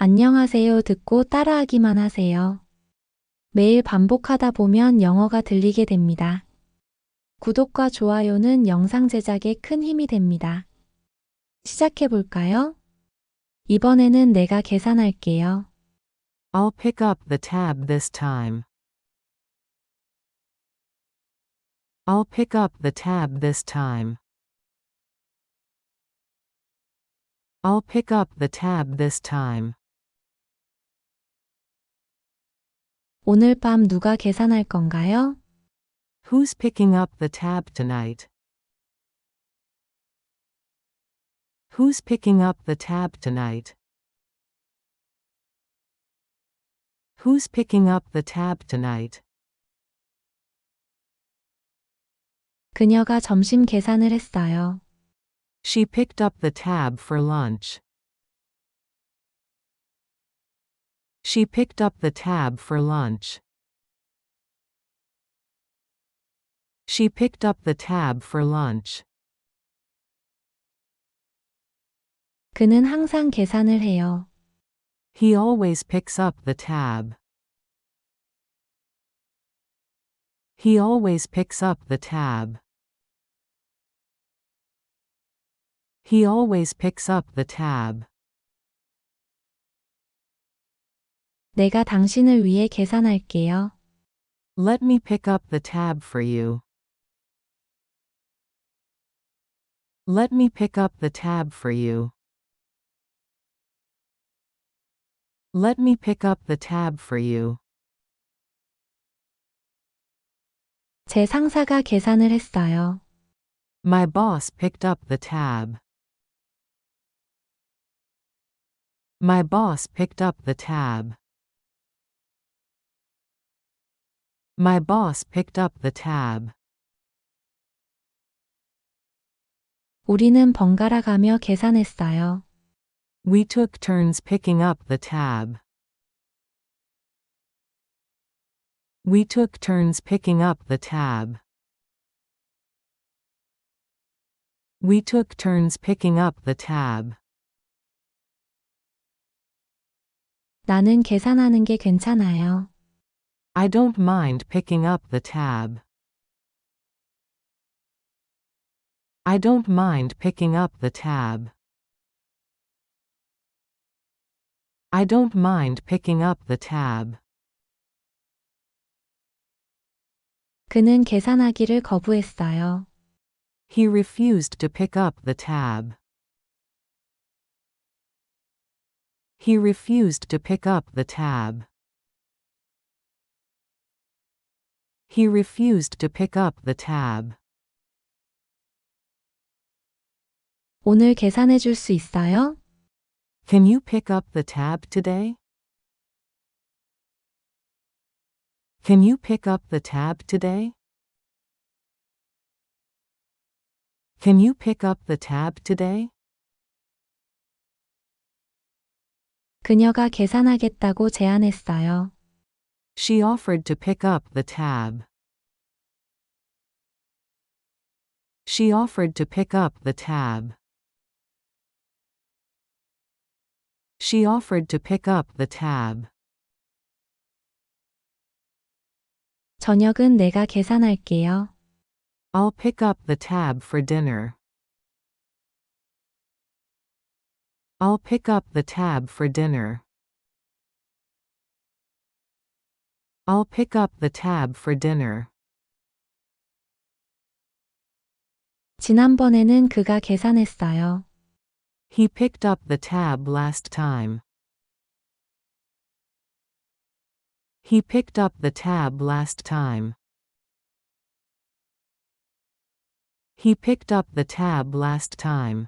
안녕하세요 듣고 따라하기만 하세요. 매일 반복하다 보면 영어가 들리게 됩니다. 구독과 좋아요는 영상 제작에 큰 힘이 됩니다. 시작해 볼까요? 이번에는 내가 계산할게요. I'll pick up the tab this time. I'll pick up the tab this time. I'll pick up the tab this time. 오늘 밤 누가 계산할 건가요? Who's picking up the tab tonight? Who's picking up the tab tonight? Who's picking up the tab tonight? 그녀가 점심 계산을 했어요. She picked up the tab for lunch. She picked up the tab for lunch. She picked up the tab for lunch. 그는 항상 계산을 해요. He always picks up the tab. He always picks up the tab. He always picks up the tab. 내가 당신을 위해 계산할게요. Let me pick up the tab for you. Let me pick up the tab for you. Let me pick up the tab for you. 제 상사가 계산을 했어요. My boss picked up the tab. My boss picked up the tab. My boss picked up the tab. 우리는 번갈아 가며 계산했어요. We took turns picking up the tab. We took turns picking up the tab. We took turns picking up the tab. 나는 계산하는 게 괜찮아요. I don't mind picking up the tab. I don't mind picking up the tab. I don't mind picking up the tab. 그는 계산하기를 거부했어요. He refused to pick up the tab. He refused to pick up the tab. He refused to pick up the tab. 오늘 계산해 줄 수 있어요? Can you pick up the tab today? Can you pick up the tab today? Can you pick up the tab today? 그녀가 계산하겠다고 제안했어요. She offered to pick up the tab. She offered to pick up the tab. She offered to pick up the tab. 저녁은 내가 계산할게요. I'll pick up the tab for dinner. I'll pick up the tab for dinner. I'll pick up the tab for dinner. 지난번에는 그가 계산했어요. He picked up the tab last time. He picked up the tab last time. He picked up the tab last time.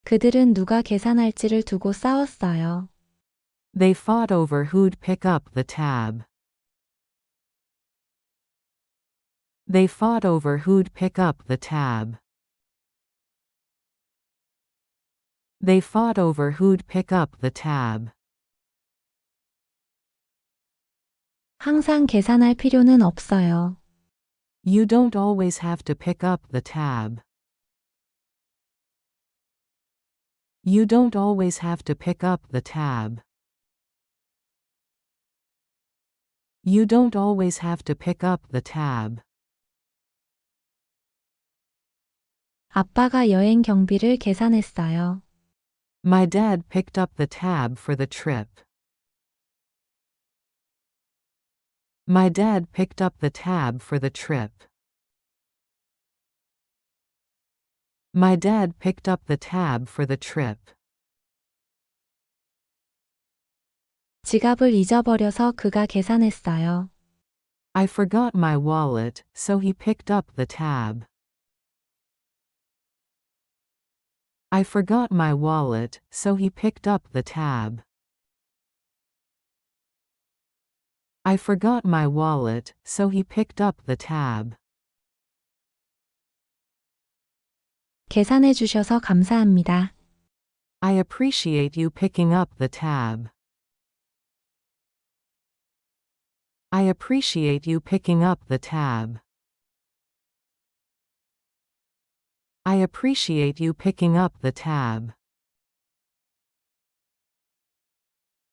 그들은 누가 계산할지를 두고 싸웠어요. They fought over who'd pick up the tab. They fought over who'd pick up the tab. They fought over who'd pick up the tab. 항상 계산할 필요는 없어요. You don't always have to pick up the tab. You don't always have to pick up the tab. You don't always have to pick up the tab. 아빠가 여행 경비를 계산했어요. My dad picked up the tab for the trip. My dad picked up the tab for the trip. My dad picked up the tab for the trip. 지갑을 잊어버려서 그가 계산했어요. I forgot my wallet, so he picked up the tab. I forgot my wallet, so he picked up the tab. I forgot my wallet, so he picked up the tab. 계산해 주셔서 감사합니다. I appreciate you picking up the tab. I appreciate you picking up the tab. I appreciate you picking up the tab.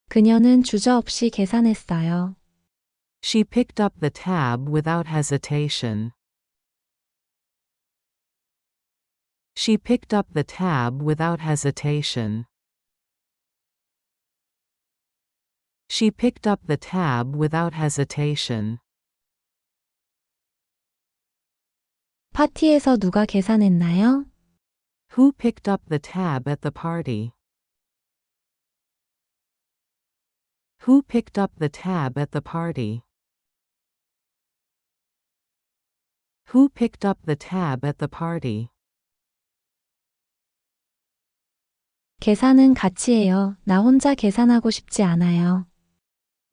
그녀는 주저없이 계산했어요. She picked up the tab without hesitation. She picked up the tab without hesitation. She picked up the tab without hesitation. 파티에서 누가 계산했나요? Who picked up the tab at the party? Who picked up the tab at the party? Who picked up the tab at the party? 계산은 같이 해요. 나 혼자 계산하고 싶지 않아요.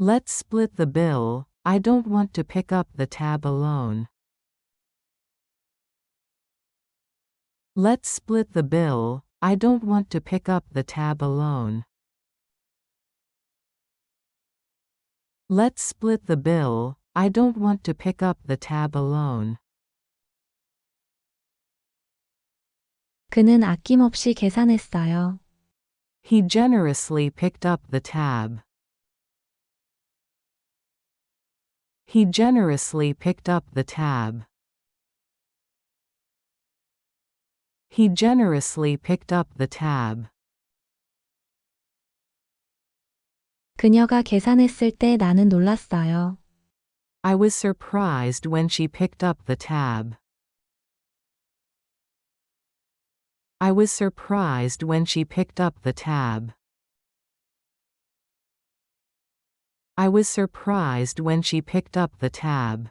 Let's split the bill. I don't want to pick up the tab alone. Let's split the bill. I don't want to pick up the tab alone. Let's split the bill. I don't want to pick up the tab alone. 그는 아낌없이 계산했어요. He generously picked up the tab. He generously picked up the tab. He generously picked up the tab. 그녀가 계산했을 때 나는 놀랐어요. I was surprised when she picked up the tab. I was surprised when she picked up the tab. I was surprised when she picked up the tab.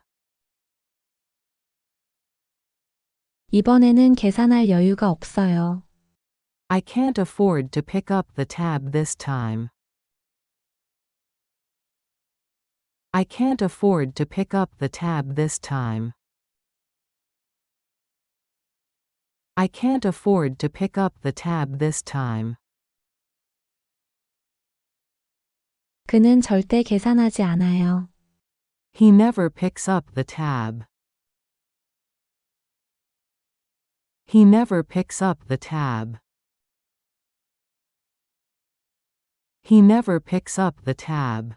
이번에는 계산할 여유가 없어요. I can't afford to pick up the tab this time. I can't afford to pick up the tab this time. I can't afford to pick up the tab this time. 그는 절대 계산하지 않아요. He never picks up the tab. He never picks up the tab. He never picks up the tab.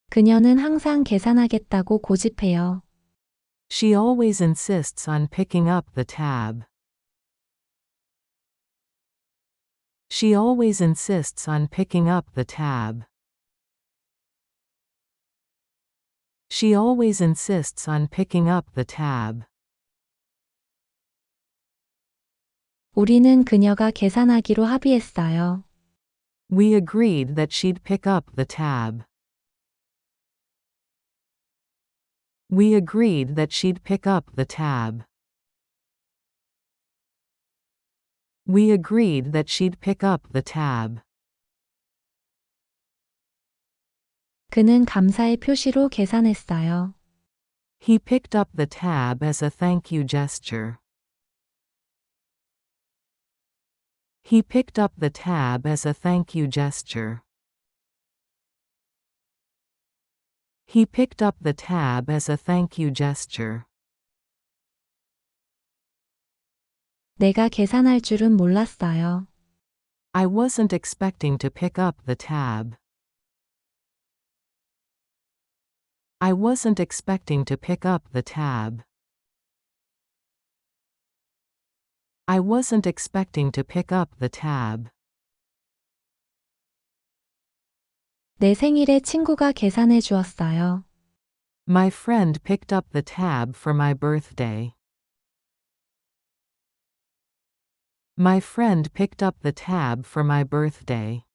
그녀는 항상 계산하겠다고 고집해요. She always insists on picking up the tab. She always insists on picking up the tab. She always insists on picking up the tab. 우리는 그녀가 계산하기로 합의했어요. We agreed that she'd pick up the tab. We agreed that she'd pick up the tab. We agreed that she'd pick up the tab. 그는 감사의 표시로 계산했어요. He picked up the tab as a thank you gesture. He picked up the tab as a thank you gesture. He picked up the tab as a thank you gesture. 내가 계산할 줄은 몰랐어요. I wasn't expecting to pick up the tab. I wasn't expecting to pick up the tab. I wasn't expecting to pick up the tab. 내 생일에 친구가 계산해 주었어요. My friend picked up the tab for my birthday. My friend picked up the tab for my birthday.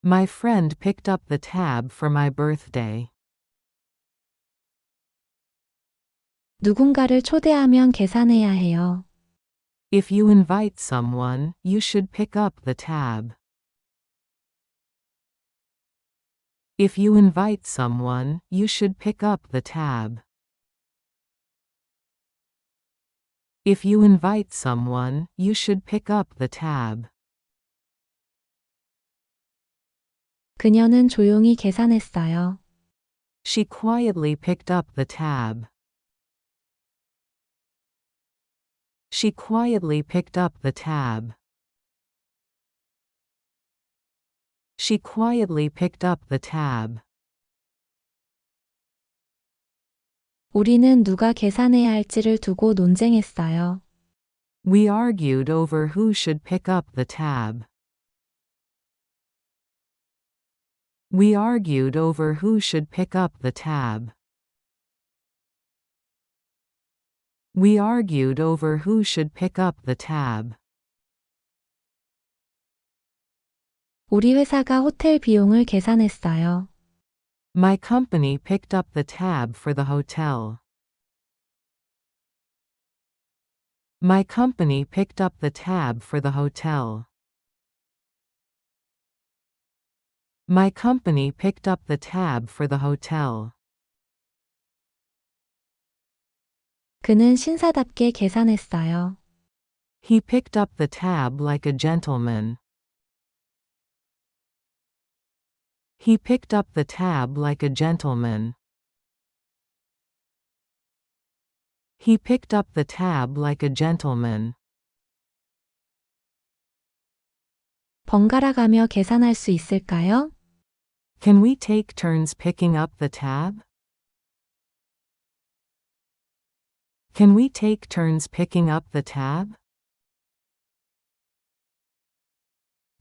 My friend picked up the tab for my birthday. 누군가를 초대하면 계산해야 해요. If you invite someone, you should pick up the tab. If you invite someone, you should pick up the tab. If you invite someone, you should pick up the tab. 그녀는 조용히 계산했어요. She quietly picked up the tab. She quietly picked up the tab. She quietly picked up the tab. 우리는 누가 계산해야 할지를 두고 논쟁했어요. We argued over who should pick up the tab. We argued over who should pick up the tab. We argued over who should pick up the tab. 우리 회사가 호텔 비용을 계산했어요. My company picked up the tab for the hotel. My company picked up the tab for the hotel. My company picked up the tab for the hotel. 그는 신사답게 계산했어요. He picked up the tab like a gentleman. He picked up the tab like a gentleman. He picked up the tab like a gentleman. 번갈아 가며 계산할 수 있을까요? Can we take turns picking up the tab? Can we take turns picking up the tab?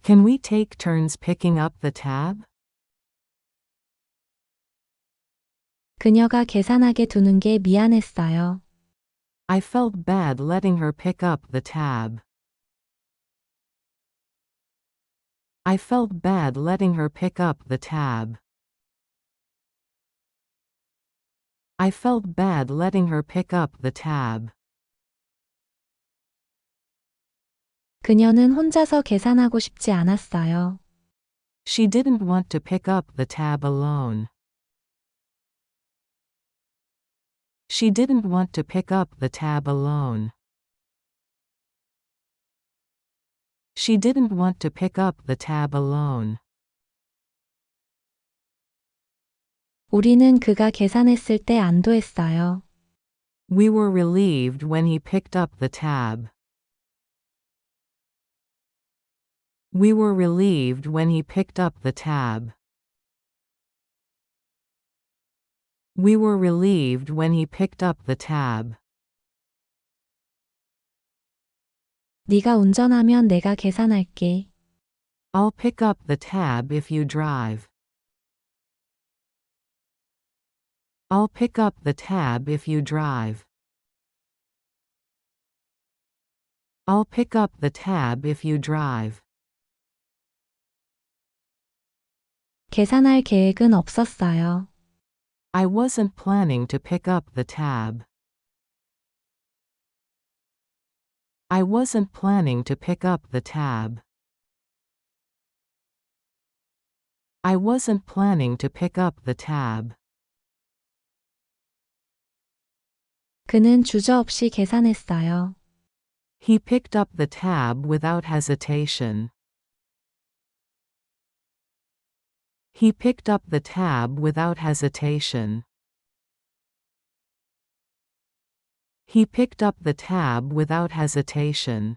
Can we take turns picking up the tab? 그녀가 계산하게 두는 게 미안했어요. I felt bad letting her pick up the tab. I felt bad letting her pick up the tab. I felt bad letting her pick up the tab. 그녀는 혼자서 계산하고 싶지 않았어요. She didn't want to pick up the tab alone. She didn't want to pick up the tab alone. She didn't want to pick up the tab alone. 우리는 그가 계산했을 때 안도했어요. We were relieved when he picked up the tab. We were relieved when he picked up the tab. We were relieved when he picked up the tab. 네가 운전하면 내가 계산할게. I'll pick up the tab if you drive. I'll pick up the tab if you drive. I'll pick up the tab if you drive. 계산할 계획은 없었어요. I wasn't planning to pick up the tab. I wasn't planning to pick up the tab. I wasn't planning to pick up the tab. 그는 주저없이 계산했어요. He picked up the tab without hesitation. He picked up the tab without hesitation. He picked up the tab without hesitation.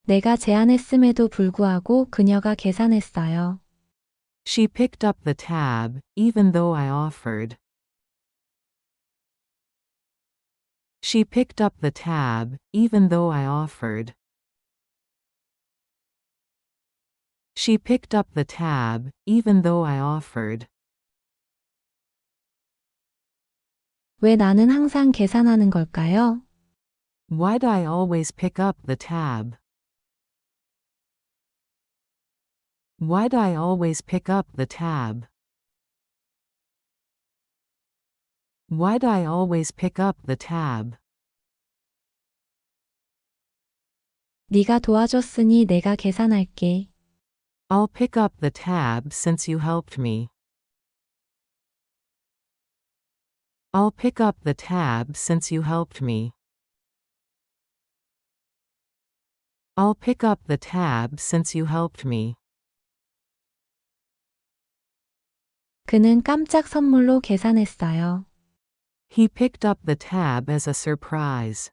내가 제안했음에도 불구하고 그녀가 계산했어요. She picked up the tab, even though I offered. She picked up the tab, even though I offered. She picked up the tab, even though I offered. 왜 나는 항상 계산하는 걸까요? Why'd I always pick up the tab? Why'd I always pick up the tab? Why'd I always pick up the tab? 네가 도와줬으니 내가 계산할게. I'll pick up the tab since you helped me. I'll pick up the tab since you helped me. I'll pick up the tab since you helped me. 그는 깜짝 선물로 계산했어요. He picked up the tab as a surprise.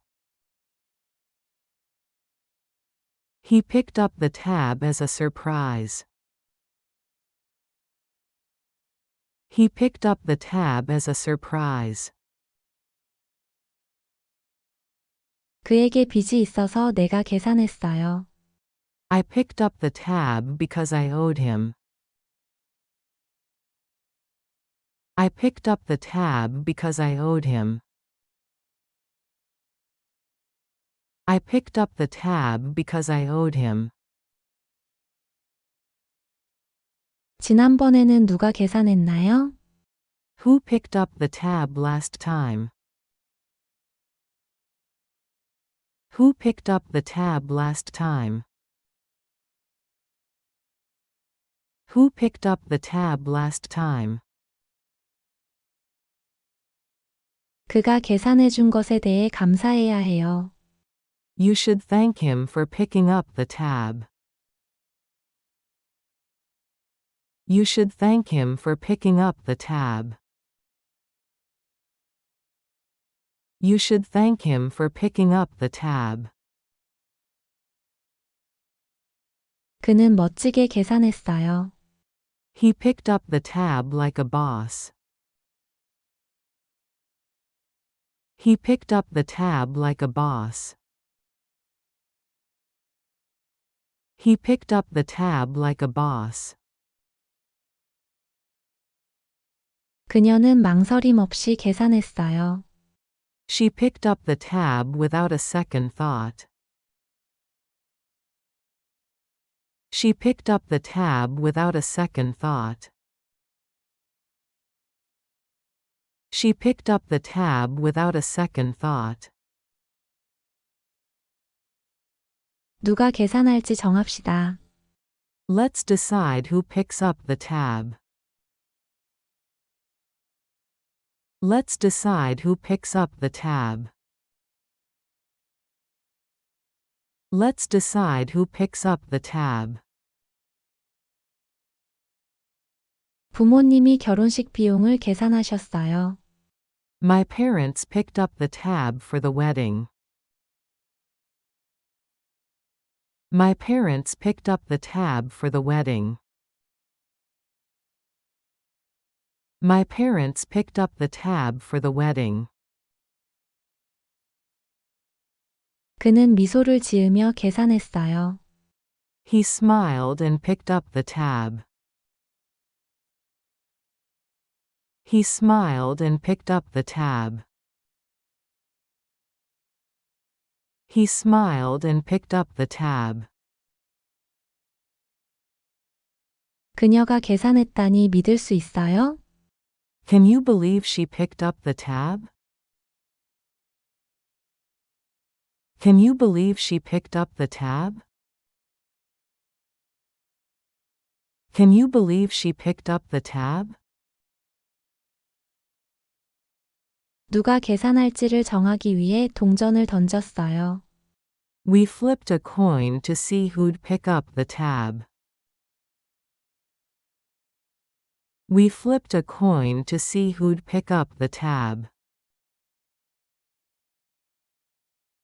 He picked up the tab as a surprise. He picked up the tab as a surprise. 그에게 빚이 있어서 내가 계산했어요. I picked up the tab because I owed him. I picked up the tab because I owed him. I picked up the tab because I owed him. 지난번에는 누가 계산했나요? Who picked up the tab last time? Who picked up the tab last time? Who picked up the tab last time? 그가 계산해 준 것에 대해 감사해야 해요. You should thank him for picking up the tab. You should thank him for picking up the tab. You should thank him for picking up the tab. 그는 멋지게 계산했어요. He picked up the tab like a boss. He picked up the tab like a boss. He picked up the tab like a boss. 그녀는 망설임 없이 계산했어요. She picked up the tab without a second thought. She picked up the tab without a second thought. She picked up the tab without a second thought. 누가 계산할지 정합시다. Let's decide who picks up the tab. Let's decide who picks up the tab. Let's decide who picks up the tab. 부모님이 결혼식 비용을 계산하셨어요. My parents picked up the tab for the wedding. My parents picked up the tab for the wedding. My parents picked up the tab for the wedding. 그는 미소를 지으며 계산했어요. He smiled and picked up the tab. He smiled and picked up the tab. He smiled and picked up the tab. 그녀가 계산했다니 믿을 수 있어요? Can you believe she picked up the tab? Can you believe she picked up the tab? Can you believe she picked up the tab? 누가 계산할지를 정하기 위해 동전을 던졌어요. We flipped a coin to see who'd pick up the tab. We flipped a coin to see who'd pick up the tab.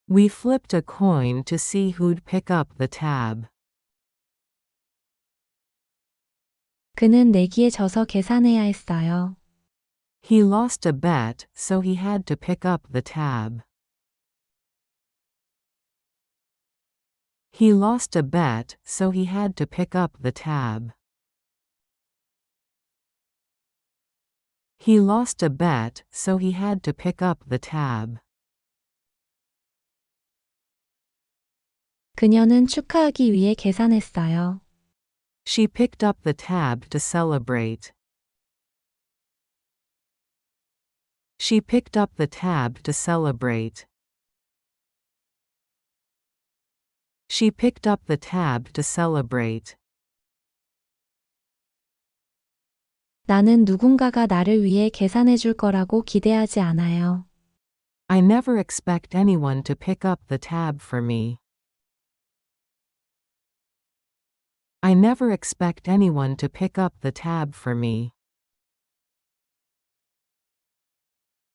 We flipped a coin to see who'd pick up the tab. 그는 내기에 져서 계산해야 했어요. He lost a bet, so he had to pick up the tab. He lost a bet, so he had to pick up the tab. He lost a bet, so he had to pick up the tab. 그녀는 축하하기 위해 계산했어요. She picked up the tab to celebrate. She picked up the tab to celebrate. She picked up the tab to celebrate. 나는 누군가가 나를 위해 계산해 줄 거라고 기대하지 않아요. I never expect anyone to pick up the tab for me. I never expect anyone to pick up the tab for me.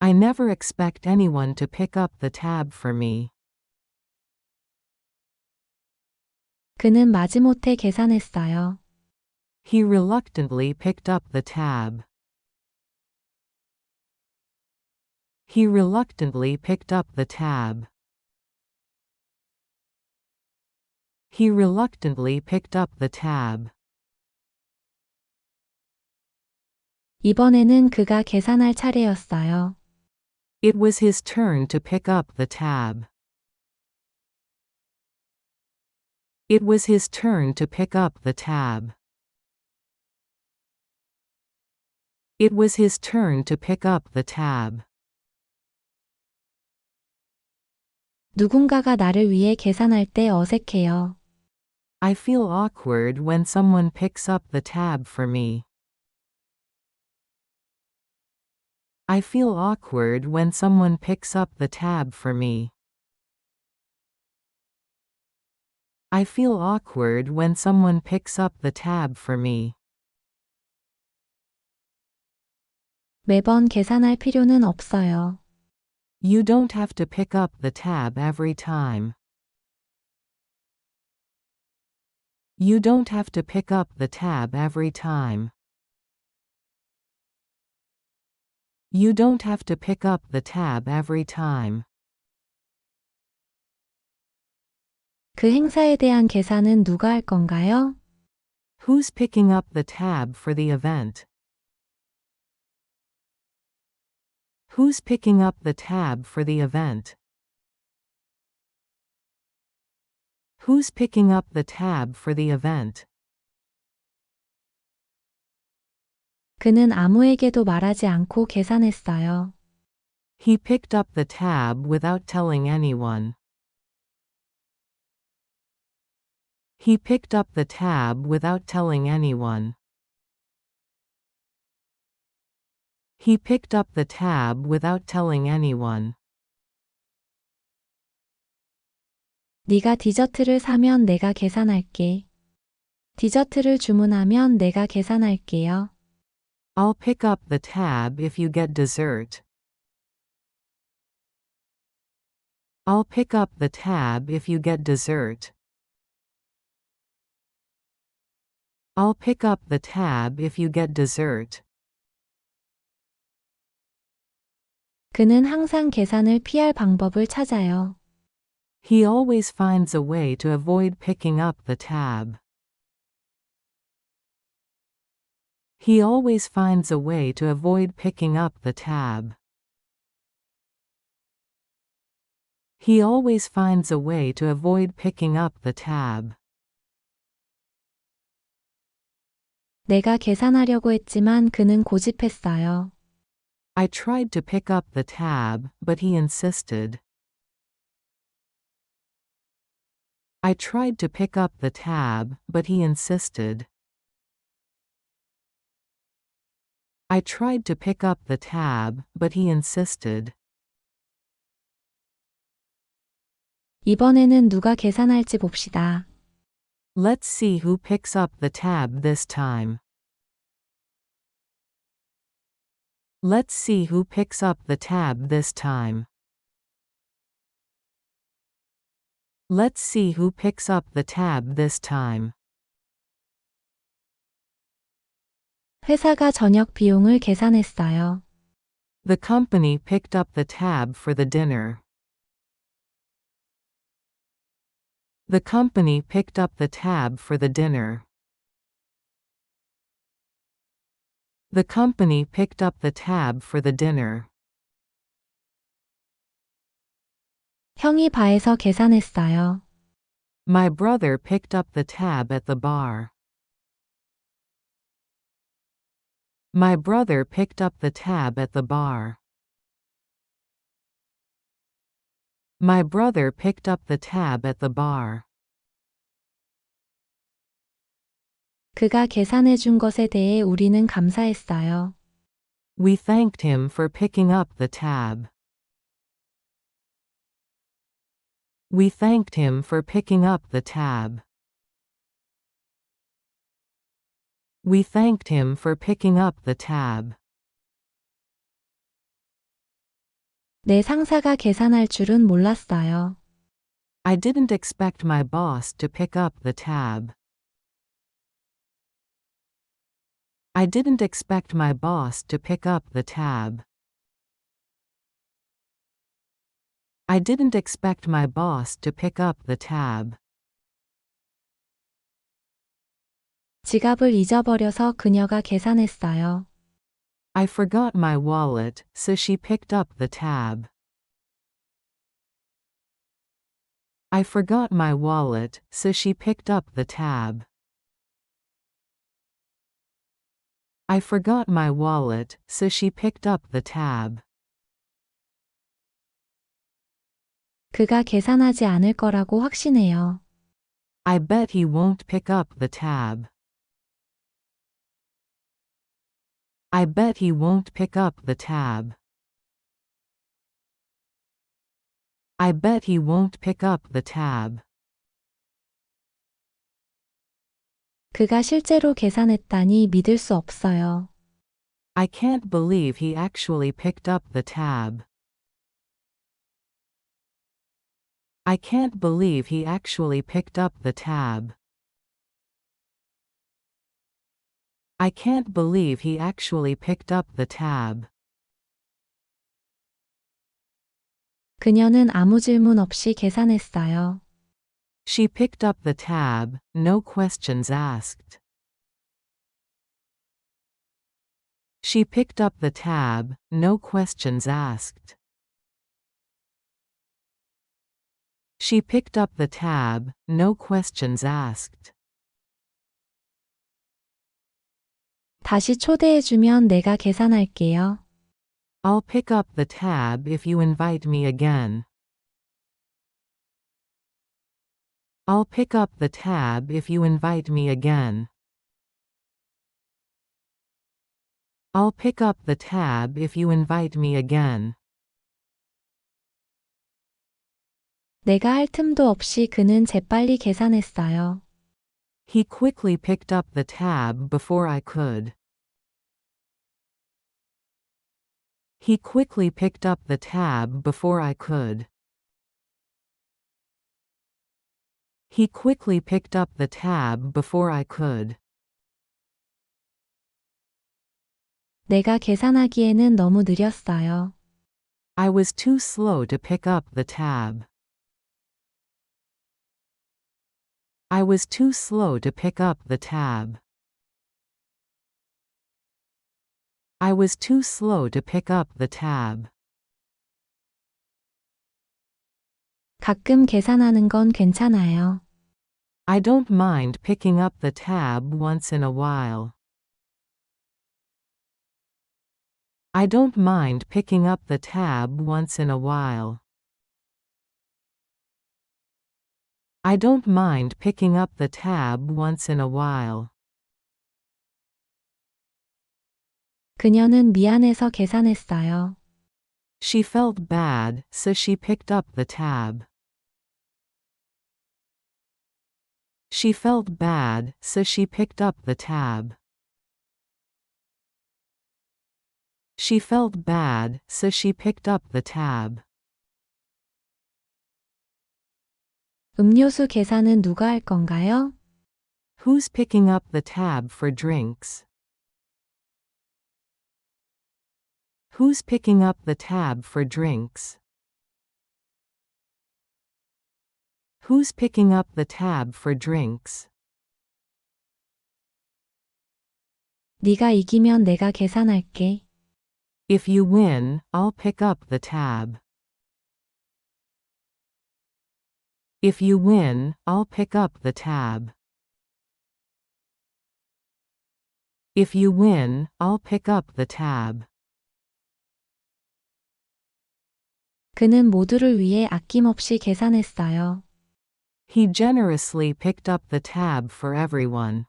I never expect anyone to pick up the tab for me. 그는 마지못해 계산했어요. He reluctantly picked up the tab. He reluctantly picked up the tab. He reluctantly picked up the tab. 이번에는 그가 계산할 차례였어요. It was his turn to pick up the tab. It was his turn to pick up the tab. It was his turn to pick up the tab. 누군가가 나를 위해 계산할 때 어색해요. I feel awkward when someone picks up the tab for me. I feel awkward when someone picks up the tab for me. I feel awkward when someone picks up the tab for me. 매번 계산할 필요는 없어요. You don't have to pick up the tab every time. You don't have to pick up the tab every time. You don't have to pick up the tab every time. 그 행사에 대한 계산은 누가 할 건가요? Who's picking up the tab for the event? Who's picking up the tab for the event? Who's picking up the tab for the event? 그는 아무에게도 말하지 않고 계산했어요. He picked up the tab without telling anyone. He picked up the tab without telling anyone. He picked up the tab without telling anyone. 네가 디저트를 사면 내가 계산할게. 디저트를 주문하면 내가 계산할게요. I'll pick up the tab if you get dessert. I'll pick up the tab if you get dessert. I'll pick up the tab if you get dessert. 그는 항상 계산을 피할 방법을 찾아요. He always finds a way to avoid picking up the tab. He always finds a way to avoid picking up the tab. He always finds a way to avoid picking up the tab. 내가 계산하려고 했지만 그는 고집했어요. I tried to pick up the tab, but he insisted. I tried to pick up the tab, but he insisted. I tried to pick up the tab, but he insisted. 이번에는 누가 계산할지 봅시다. Let's see who picks up the tab this time. Let's see who picks up the tab this time. Let's see who picks up the tab this time. 회사가 저녁 비용을 계산했어요. The company picked up the tab for the dinner. The company picked up the tab for the dinner. The company picked up the tab for the dinner. 형이 바에서 계산했어요. My brother picked up the tab at the bar. My brother picked up the tab at the bar. My brother picked up the tab at the bar. 그가 계산해 준 것에 대해 우리는 감사했어요. We thanked him for picking up the tab. We thanked him for picking up the tab. We thanked him for picking up the tab. 내 상사가 계산할 줄은 몰랐어요. I didn't expect my boss to pick up the tab. I didn't expect my boss to pick up the tab. I didn't expect my boss to pick up the tab. 지갑을 잊어버려서 그녀가 계산했어요. I forgot my wallet, so she picked up the tab. I forgot my wallet, so she picked up the tab. I forgot my wallet, so she picked up the tab. 그가 계산하지 않을 거라고 확신해요. I bet he won't pick up the tab. I bet he won't pick up the tab. I bet he won't pick up the tab. 그가 실제로 계산했다니 믿을 수 없어요. I can't believe he actually picked up the tab. I can't believe he actually picked up the tab. I can't believe he actually picked up the tab. 그녀는 아무 질문 없이 계산했어요. She picked up the tab, no questions asked. She picked up the tab, no questions asked. She picked up the tab, no questions asked. 다시 초대해주면 내가 계산할게요. I'll pick up the tab if you invite me again. I'll pick up the tab if you invite me again. I'll pick up the tab if you invite me again. 내가 할 틈도 없이 그는 재빨리 계산했어요. He quickly picked up the tab before I could. He quickly picked up the tab before I could. He quickly picked up the tab before I could. 내가 계산하기에는 너무 느렸어요. I was too slow to pick up the tab. I was too slow to pick up the tab. I was too slow to pick up the tab. 가끔 계산하는 건 괜찮아요. I don't mind picking up the tab once in a while. I don't mind picking up the tab once in a while. I don't mind picking up the tab once in a while. 그녀는 미안해서 계산했어요. She felt bad, so she picked up the tab. She felt bad, so she picked up the tab. She felt bad, so she picked up the tab. 음료수 계산은 누가 할 건가요? Who's picking up the tab for drinks? Who's picking up the tab for drinks? Who's picking up the tab for drinks? 네가 이기면 내가 계산할게. If you win, I'll pick up the tab. If you win, I'll pick up the tab. If you win, I'll pick up the tab. 그는 모두를 위해 아낌없이 계산했어요. He generously picked up the tab for everyone.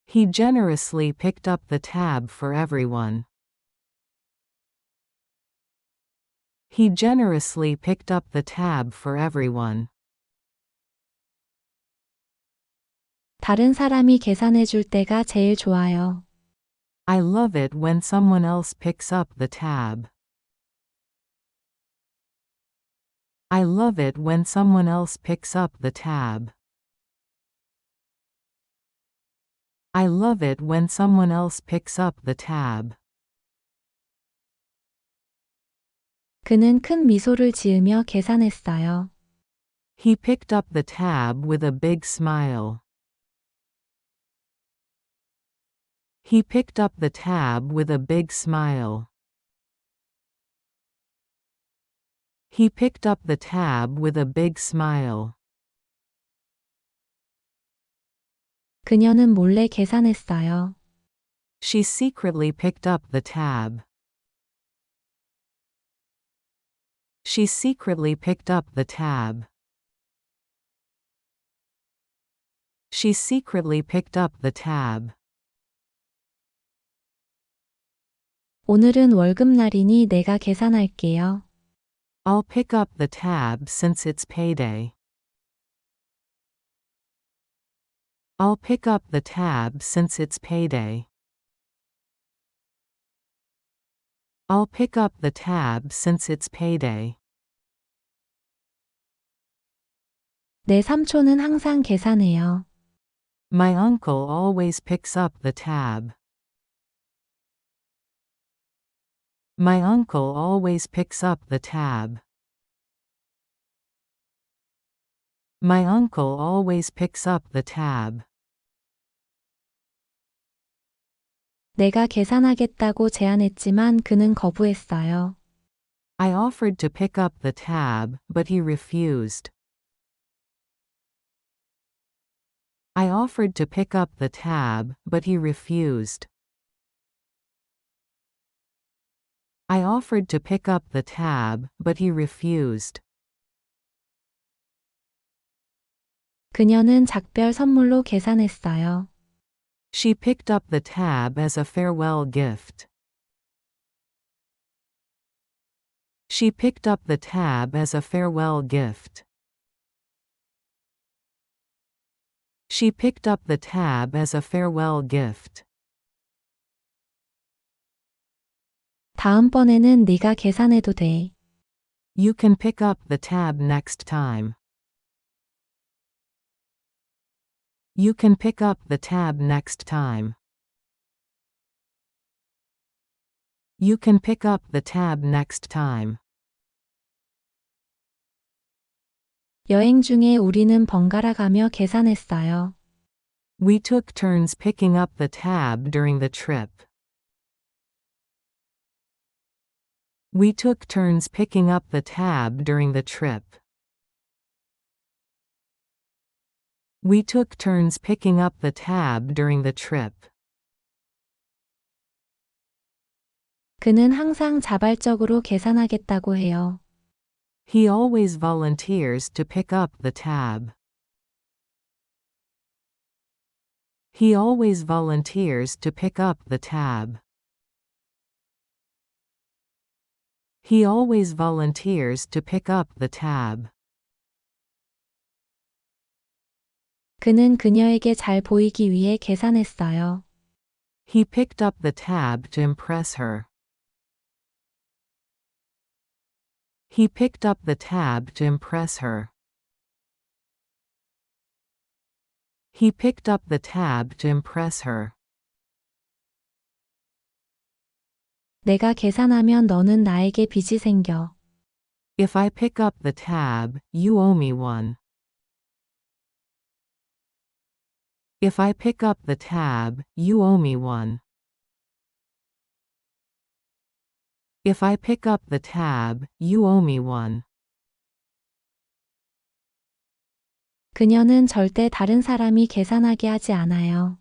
He generously picked up the tab for everyone. He generously picked up the tab for everyone. 다른 사람이 계산해 줄 때가 제일 좋아요. I love it when someone else picks up the tab. I love it when someone else picks up the tab. I love it when someone else picks up the tab. 그는 큰 미소를 지으며 계산했어요. He picked up the tab with a big smile. He picked up the tab with a big smile. He picked up the tab with a big smile. 그녀는 몰래 계산했어요. She secretly picked up the tab. She secretly picked up the tab. She secretly picked up the tab. 오늘은 월급날이니 내가 계산할게요. I'll pick up the tab since it's payday. I'll pick up the tab since it's payday. I'll pick up the tab since it's payday. 내 삼촌은 항상 계산해요. My uncle always picks up the tab. My uncle always picks up the tab. My uncle always picks up the tab. 내가 계산하겠다고 제안했지만 그는 거부했어요. I offered to pick up the tab, but he refused. I offered to pick up the tab, but he refused. I offered to pick up the tab, but he refused. 그녀는 작별 선물로 계산했어요. She picked up the tab as a farewell gift. She picked up the tab as a farewell gift. She picked up the tab as a farewell gift. 다음번에는 네가 계산해도 돼. You can pick up the tab next time. You can pick up the tab next time. You can pick up the tab next time. 여행 중에 우리는 번갈아 가며 계산했어요. We took turns picking up the tab during the trip. We took turns picking up the tab during the trip. We took turns picking up the tab during the trip. 그는 항상 자발적으로 계산하겠다고 해요. He always volunteers to pick up the tab. He always volunteers to pick up the tab. He always volunteers to pick up the tab. 그는 그녀에게 잘 보이기 위해 계산했어요. He picked up the tab to impress her. He picked up the tab to impress her. He picked up the tab to impress her. 내가 계산하면 너는 나에게 빚이 생겨. If I pick up the tab, you owe me one. If I pick up the tab, you owe me one. If I pick up the tab, you owe me one. 그녀는 절대 다른 사람이 계산하게 하지 않아요.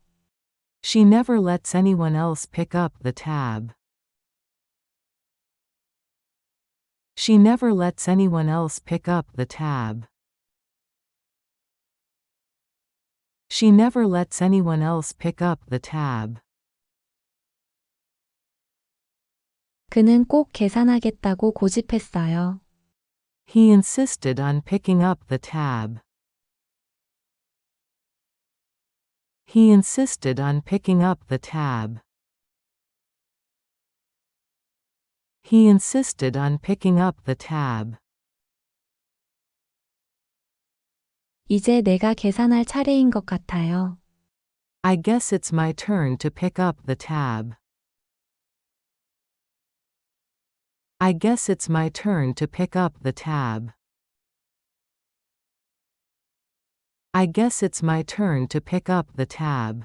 She never lets anyone else pick up the tab. She never lets anyone else pick up the tab. She never lets anyone else pick up the tab. 그는 꼭 계산하겠다고 고집했어요. He insisted on picking up the tab. He insisted on picking up the tab. He insisted on picking up the tab. 이제 내가 계산할 차례인 것 같아요. I guess it's my turn to pick up the tab. I guess it's my turn to pick up the tab. I guess it's my turn to pick up the tab.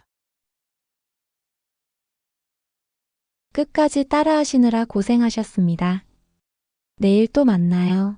끝까지 따라하시느라 고생하셨습니다. 내일 또 만나요.